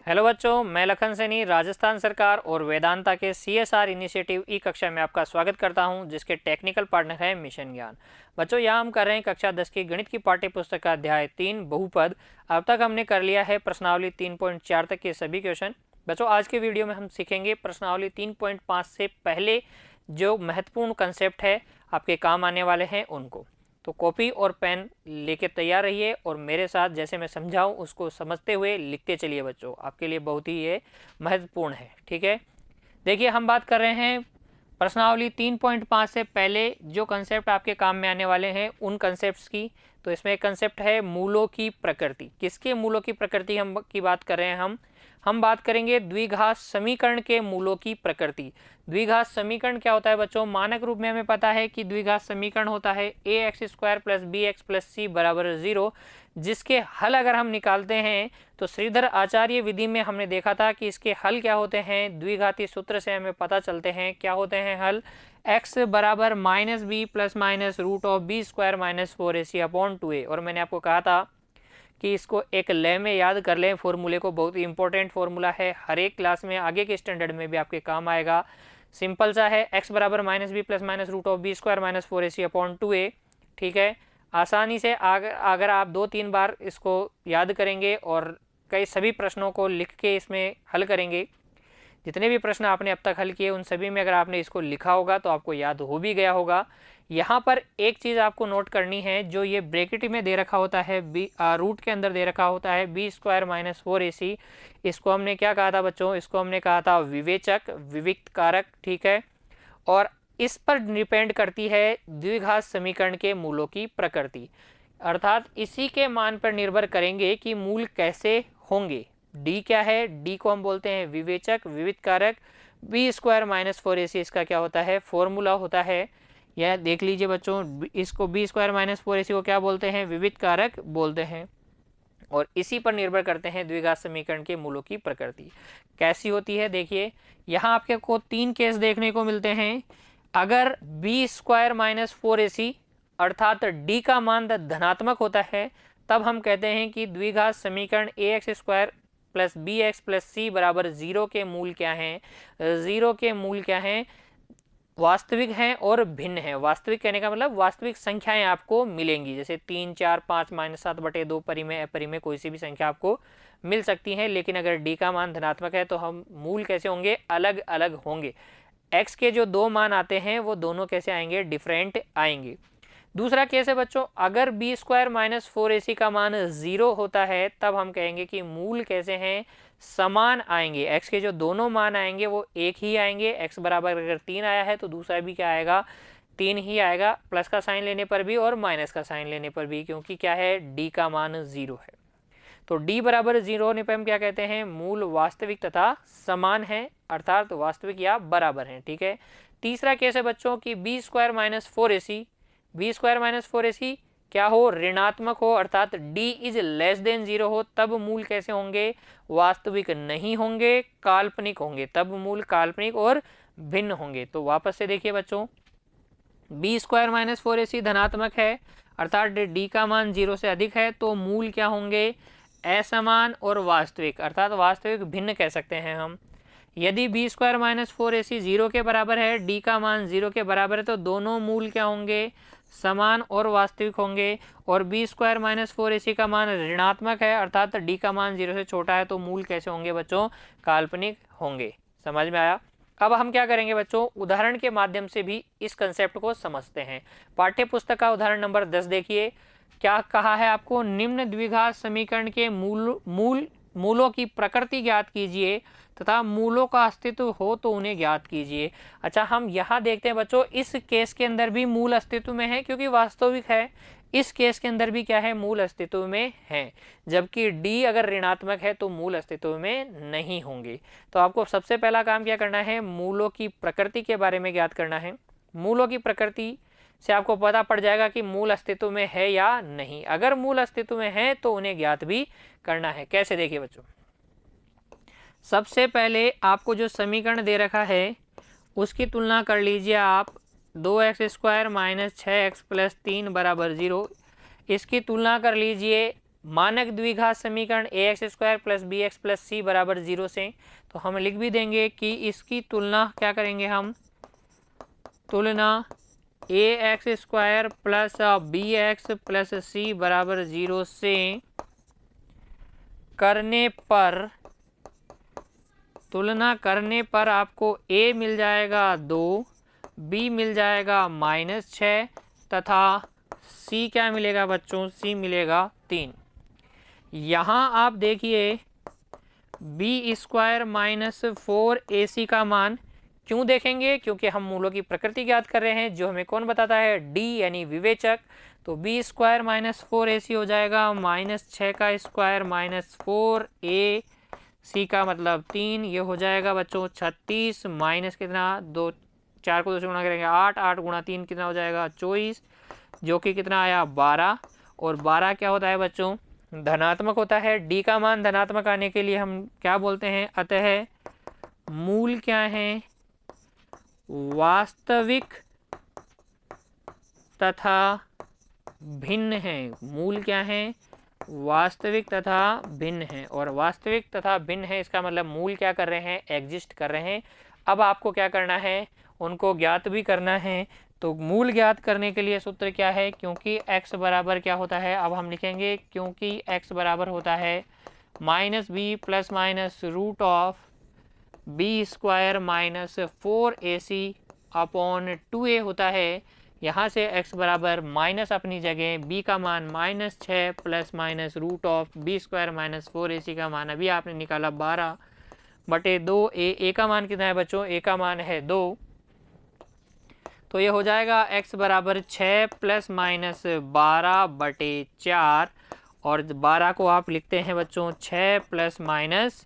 Hello बच्चों, मैं लखन सैनी राजस्थान सरकार और वेदांता के सीएसआर इनिशिएटिव ई कक्षा में आपका स्वागत करता हूं, जिसके टेक्निकल पार्टनर है मिशन ज्ञान। बच्चों, यहाँ हम कर रहे हैं कक्षा 10 की गणित की पाठ्य पुस्तक का अध्याय 3 बहुपद। अब तक हमने कर लिया है प्रश्नावली 3.4 तक के सभी क्वेश्चन। बच्चों, आज के वीडियो में हम सीखेंगे प्रश्नावली 3.5 से पहले जो महत्वपूर्ण कंसेप्ट है आपके काम आने वाले हैं उनको। तो कॉपी और पेन लेके तैयार रहिए और मेरे साथ जैसे मैं समझाऊं उसको समझते हुए लिखते चलिए। बच्चों, आपके लिए बहुत ही ये महत्वपूर्ण है। ठीक है, देखिए हम बात कर रहे हैं प्रश्नावली 3.5 से पहले जो कंसेप्ट आपके काम में आने वाले हैं उन कंसेप्ट्स की। तो इसमें एक कंसेप्ट है मूलों की प्रकृति। किसके मूलों की प्रकृति हम की बात कर रहे हैं? हम बात करेंगे द्विघात समीकरण के मूलों की प्रकृति। द्विघात समीकरण क्या होता है बच्चों? मानक रूप में हमें पता है कि द्विघात समीकरण होता है ax² + bx + c = 0, जिसके हल अगर हम निकालते हैं तो श्रीधर आचार्य विधि में हमने देखा था कि इसके हल क्या होते हैं। द्विघाती सूत्र से हमें पता चलते हैं क्या होते हैं हल। x = -b ± √b² - 4ac/2a। और मैंने आपको कहा था कि इसको एक लय में याद कर लें फॉर्मूले को। बहुत ही इंपॉर्टेंट फॉर्मूला है, हर एक क्लास में आगे के स्टैंडर्ड में भी आपके काम आएगा। सिंपल सा है, x = -b ± √b² - 4ac/2a। ठीक है, आसानी से अगर आप 2-3 बार इसको याद करेंगे और कई सभी प्रश्नों को लिख के इसमें हल करेंगे, जितने भी प्रश्न आपने अब तक हल किए उन सभी में अगर आपने इसको लिखा होगा तो आपको याद हो भी गया होगा। यहाँ पर एक चीज़ आपको नोट करनी है, जो ये ब्रैकेट में दे रखा होता है रूट के अंदर दे रखा होता है b² - 4ac। इसको हमने क्या कहा था बच्चों? इसको हमने कहा था विवेचक, विविक्त कारक। ठीक है, और इस पर डिपेंड करती है द्विघात समीकरण के मूलों की प्रकृति, अर्थात इसी के मान पर निर्भर करेंगे कि मूल कैसे होंगे। डी क्या है? डी को हम बोलते हैं विवेचक, विविक्त कारक। b² - 4ac इसका क्या होता है? फॉर्मूला होता है। यह देख लीजिए बच्चों, इसको b² - 4ac को क्या बोलते हैं? विविक्त कारक बोलते हैं। और इसी पर निर्भर करते हैं द्विघात समीकरण के मूलों की प्रकृति कैसी होती है। देखिए, यहाँ आपके को 3 केस देखने को मिलते हैं। अगर b² - 4ac अर्थात d का मान धनात्मक होता है, तब हम कहते हैं कि द्विघात समीकरण ax² + bx + c = 0 के मूल क्या हैं? 0 के मूल क्या हैं? वास्तविक हैं और भिन्न हैं। वास्तविक कहने का मतलब वास्तविक संख्याएं आपको मिलेंगी, जैसे 3, 4, 5, -7/2 परिमेय अपरिमेय कोई सी भी संख्या आपको मिल सकती है। लेकिन अगर डी का मान धनात्मक है तो हम मूल कैसे होंगे? अलग अलग होंगे। एक्स के जो 2 मान आते हैं वो दोनों कैसे आएंगे? डिफरेंट आएंगे। दूसरा केस है बच्चों, अगर b² - 4ac का मान 0 होता है तब हम कहेंगे कि मूल कैसे हैं? समान आएंगे। x के जो दोनों मान आएंगे वो एक ही आएंगे। x बराबर अगर 3 आया है तो दूसरा भी क्या आएगा? 3 ही आएगा, प्लस का साइन लेने पर भी और माइनस का साइन लेने पर भी, क्योंकि क्या है? d का मान 0 है। तो d बराबर 0 होने पर हम क्या कहते हैं? मूल वास्तविक तथा समान है, अर्थात वास्तविक या बराबर है। ठीक है, तीसरा केस है बच्चों की b² - 4ac, b² - 4ac क्या हो? ऋणात्मक हो, अर्थात d < 0 हो, तब मूल कैसे होंगे? वास्तविक नहीं होंगे, काल्पनिक होंगे। तब मूल काल्पनिक और भिन्न होंगे। तो वापस से देखिए बच्चों, b² - 4ac धनात्मक है, अर्थात d का मान 0 से अधिक है, तो मूल क्या होंगे? असमान और वास्तविक, अर्थात वास्तविक भिन्न कह सकते हैं हम। यदि b² - 4ac 0 के बराबर है, d का मान 0 के बराबर है, तो दोनों मूल क्या होंगे? समान और वास्तविक होंगे। और b² - 4ac का मान ऋणात्मक है, अर्थात d का मान 0 से छोटा है, तो मूल कैसे होंगे बच्चों? काल्पनिक होंगे। समझ में आया? अब हम क्या करेंगे बच्चों? उदाहरण के माध्यम से भी इस कंसेप्ट को समझते हैं। पाठ्य पुस्तक का उदाहरण नंबर 10 देखिए, क्या कहा है आपको? निम्न द्विघात समीकरण के मूलों की प्रकृति ज्ञात कीजिए तथा मूलों का अस्तित्व हो तो उन्हें ज्ञात कीजिए। अच्छा, हम यहाँ देखते हैं बच्चों, इस केस के अंदर भी मूल अस्तित्व में है क्योंकि वास्तविक है। इस केस के अंदर भी क्या है? मूल अस्तित्व में है। जबकि d अगर ऋणात्मक है तो मूल अस्तित्व में नहीं होंगे। तो आपको सबसे पहला काम क्या करना है? मूलों की प्रकृति के बारे में ज्ञात करना है। मूलों की प्रकृति से आपको पता पड़ जाएगा कि मूल अस्तित्व में है या नहीं। अगर मूल अस्तित्व में है तो उन्हें ज्ञात भी करना है। कैसे? देखिए बच्चों, सबसे पहले आपको जो समीकरण दे रखा है उसकी तुलना कर लीजिए आप। 2x² - 6x + 3 = 0। इसकी तुलना कर लीजिए मानक द्विघात समीकरण ax square plus B X plus C बराबर 0 से, तो हम लिख भी देंगे कि इसकी तुलना क्या करेंगे हम, तुलना ax square plus B X plus C बराबर 0 से करने पर, तुलना करने पर आपको a मिल जाएगा 2, b मिल जाएगा -6 तथा c क्या मिलेगा बच्चों, c मिलेगा 3। यहाँ आप देखिए बी स्क्वायर माइनस 4ac का मान क्यों देखेंगे, क्योंकि हम मूलों की प्रकृति ज्ञात कर रहे हैं, जो हमें कौन बताता है, d यानी विवेचक। तो बी स्क्वायर माइनस 4ac हो जाएगा -6 का स्क्वायर माइनस 4ac का मतलब 3, ये हो जाएगा बच्चों 36 माइनस कितना 2, 4 को 2 से गुणा करेंगे 8, 8 गुणा 3 कितना हो जाएगा 24, जो कि कितना आया 12। और 12 क्या होता है बच्चों, धनात्मक होता है। d का मान धनात्मक आने के लिए हम क्या बोलते हैं, अतः मूल क्या है, वास्तविक तथा भिन्न है। मूल क्या है, वास्तविक तथा भिन्न है। और वास्तविक तथा भिन्न है इसका मतलब मूल क्या कर रहे हैं, एग्जिस्ट कर रहे हैं। अब आपको क्या करना है, उनको ज्ञात भी करना है। तो मूल ज्ञात करने के लिए सूत्र क्या है, क्योंकि x बराबर क्या होता है, अब हम लिखेंगे क्योंकि x बराबर होता है -b plus minus root of B square minus 4ac upon 2a होता है। यहाँ से x बराबर माइनस अपनी जगह, b का मान -6 plus minus root of B square minus 4ac का मान अभी आपने निकाला 12/2। a का मान कितना है बच्चों, a का मान है 2। तो ये हो जाएगा x बराबर 6 प्लस माइनस 12/4, और 12 को आप लिखते हैं बच्चों 6 प्लस माइनस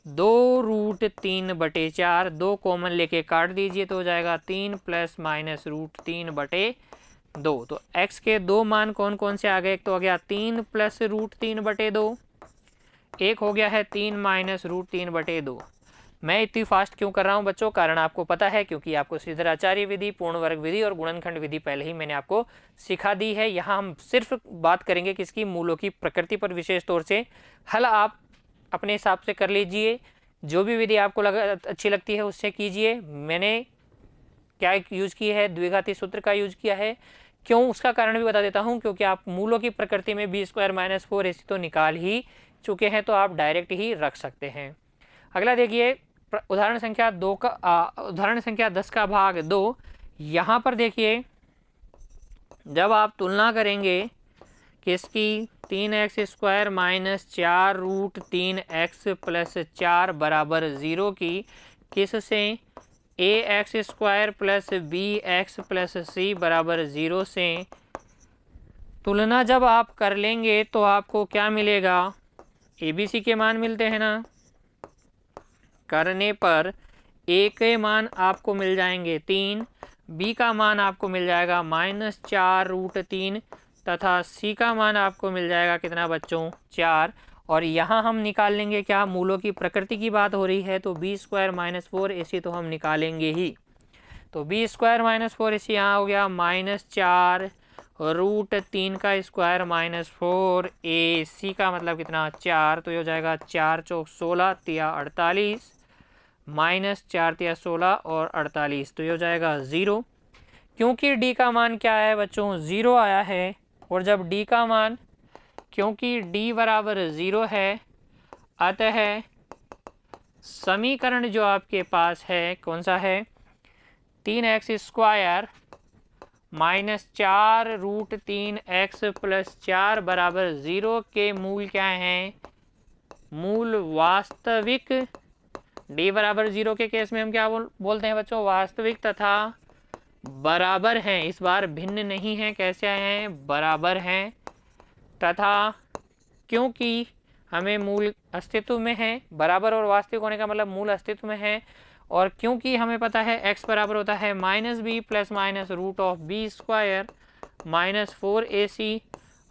2√3/4, 2 कॉमन लेके काट दीजिए तो हो जाएगा 3 प्लस माइनस √3/2। तो x के दो मान कौन कौन से आ गए, एक तो आ गया 3 प्लस √3/2, एक हो गया है 3 माइनस √3/2। मैं इतनी फास्ट क्यों कर रहा हूं बच्चों, कारण आपको पता है, क्योंकि आपको श्रीधराचार्य विधि, पूर्ण वर्ग विधि और गुणनखंड विधि पहले ही मैंने आपको सिखा दी है। यहाँ हम सिर्फ बात करेंगे किसकी, मूलों की प्रकृति पर विशेष तौर से। हल आप अपने हिसाब से कर लीजिए, जो भी विधि आपको अच्छी लगती है उससे कीजिए। मैंने क्या यूज की है, द्विघाती सूत्र का यूज किया है। क्यों, उसका कारण भी बता देता हूँ, क्योंकि आप मूलों की प्रकृति में बी स्क्वायर माइनस 4ac तो निकाल ही चुके हैं, तो आप डायरेक्ट ही रख सकते हैं। अगला देखिए उदाहरण संख्या 2 का उदाहरण संख्या 10 का भाग 2। यहाँ पर देखिए जब आप तुलना करेंगे किसकी, 3x square minus 4√3x plus 4 बराबर 0 की, किससे, ax square plus bx plus c बराबर 0 से तुलना जब आप कर लेंगे तो आपको क्या मिलेगा, abc के मान मिलते हैं ना, करने पर a के मान आपको मिल जाएंगे 3, b का मान आपको मिल जाएगा -4√3 तथा c का मान आपको मिल जाएगा कितना बच्चों, 4। और यहाँ हम निकाल लेंगे क्या, मूलों की प्रकृति की बात हो रही है, तो बी स्क्वायर माइनस 4ac तो हम निकालेंगे ही। तो बी स्क्वायर माइनस 4ac यहाँ हो गया -4√3 का स्क्वायर माइनस 4ac का मतलब कितना 4, तो ये हो जाएगा 4 चौक 16 तिया 48 -4 तिया 16 और 48, तो ये हो जाएगा 0। क्योंकि d का मान क्या है बच्चों, 0 आया है, और जब d का मान, क्योंकि d बराबर 0 है, अतः समीकरण जो आपके पास है कौन सा है, 3x square minus 4√3x plus 4 बराबर 0 के मूल क्या हैं, मूल वास्तविक, d बराबर 0 के केस में हम क्या बोलते हैं बच्चों, वास्तविक तथा बराबर हैं। इस बार भिन्न नहीं है, कैसे आए हैं, बराबर हैं। तथा क्योंकि हमें मूल अस्तित्व में है, बराबर और वास्तविक होने का मतलब मूल अस्तित्व में है, और क्योंकि हमें पता है x बराबर होता है -b plus minus root of B square minus 4ac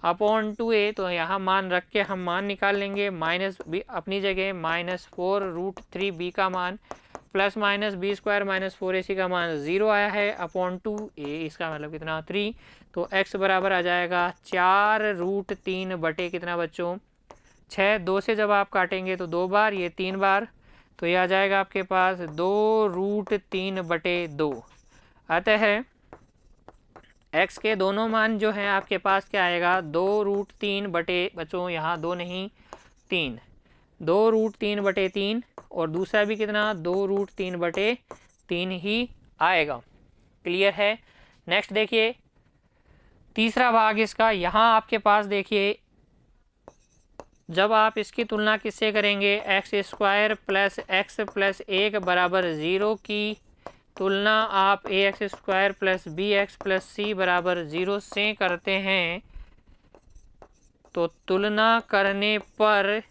upon 2a, तो यहाँ मान रख के हम मान निकाल लेंगे, -b अपनी जगह -4√3b का मान plus minus B square minus 4ac का मान 0 आया है अपॉन 2a, इसका मतलब कितना 3। तो x बराबर आ जाएगा 4√3 बटे कितना बच्चों 6। 2 से जब आप काटेंगे तो 2 बार, ये 3 बार, तो ये आ जाएगा आपके पास 2√3 बटे 2। अतः x के दोनों मान जो हैं आपके पास क्या आएगा 2√3 बटे बच्चों यहाँ 2 नहीं 3, 2√3 बटे 3, और दूसरा भी कितना 2√3 बटे 3 ही आएगा। क्लियर है। नेक्स्ट देखिए तीसरा भाग इसका, यहाँ आपके पास देखिए जब आप इसकी तुलना किससे करेंगे X square plus X plus 1 बराबर 0 की तुलना आप A X square plus B X plus C बराबर 0 से करते हैं, तो तुलना करने पर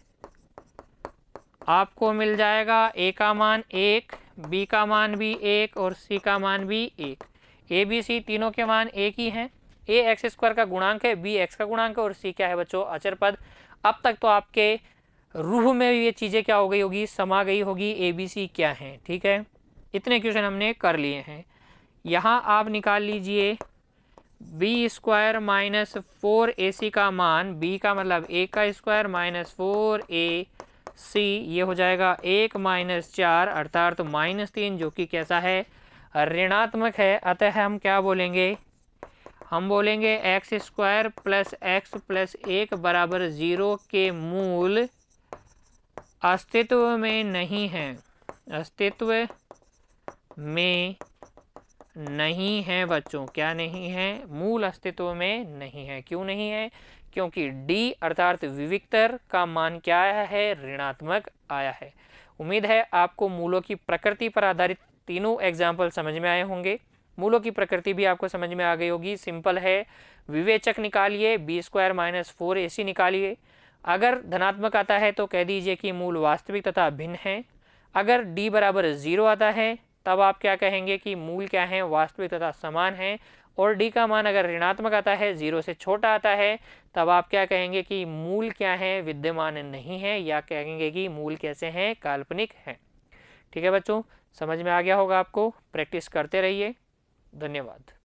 आपको मिल जाएगा ए का मान 1, बी का मान भी 1 और सी का मान भी 1। ए बी सी तीनों के मान एक ही हैं। ए एक्स स्क्वायर का गुणांक है, बी एक्स का गुणांक है और सी क्या है बच्चों अचर पद। अब तक तो आपके रूह में ये चीज़ें क्या हो गई होगी समा गई होगी ए बी सी क्या है। ठीक है, इतने क्वेश्चन हमने कर लिए हैं। यहाँ आप निकाल लीजिए बी स्क्वायर माइनस 4ac का मान, बी का मतलब ए का स्क्वायर माइनस 4ac, ये हो जाएगा 1 माइनस 4 अर्थात -3, जो कि कैसा है ऋणात्मक है। अतः हम क्या बोलेंगे, हम बोलेंगे x square plus X plus 1 बराबर 0 के मूल अस्तित्व में नहीं है, अस्तित्व में नहीं है बच्चों। क्या नहीं है, मूल अस्तित्व में नहीं है। क्यों नहीं है, क्योंकि d अर्थात विविक्तर का मान क्या आया है ऋणात्मक आया है। उम्मीद है आपको मूलों की प्रकृति पर आधारित तीनों एग्जाम्पल समझ में आए होंगे। मूलों की प्रकृति भी आपको समझ में आ गई होगी। सिंपल है, विवेचक निकालिए, बी स्क्वायर माइनस 4ac निकालिए। अगर धनात्मक आता है तो कह दीजिए कि मूल वास्तविक तथा भिन्न है। अगर d बराबर 0 आता है तब आप क्या कहेंगे कि मूल क्या है वास्तविक तथा समान है। और d का मान अगर ऋणात्मक आता है 0 से छोटा आता है तब आप क्या कहेंगे कि मूल क्या है विद्यमान नहीं है, या कहेंगे कि मूल कैसे हैं काल्पनिक है। ठीक है बच्चों, समझ में आ गया होगा आपको। प्रैक्टिस करते रहिए। धन्यवाद।